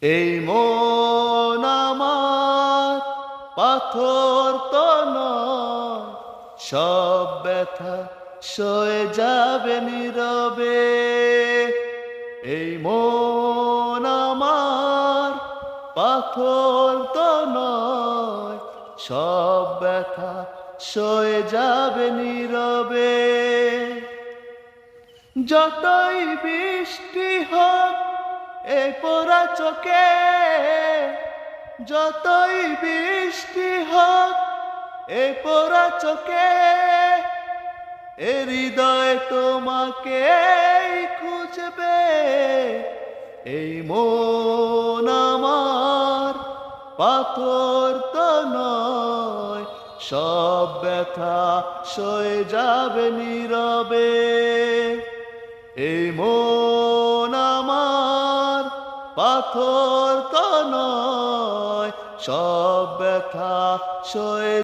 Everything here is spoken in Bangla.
এই মন আমার পাথর তো নয়, সব ব্যথা সয়ে যাবে নীরবে। এই মন আমার পাথর তো নয়, সব ব্যথা সয়ে যাবে নীরবে। যতই বৃষ্টি হোক এই পোড়া চোখে, যতই বৃষ্টি হোক এই পোড়া চোখে, এ হৃদয় তোমাকে খুঁজবে। এই মন আমার পাথর তো নয়, সব ব্যথা সয়ে যাবে নীরবে। এই মন আমার পাথর তো নয়, সব ব্যথা সয়ে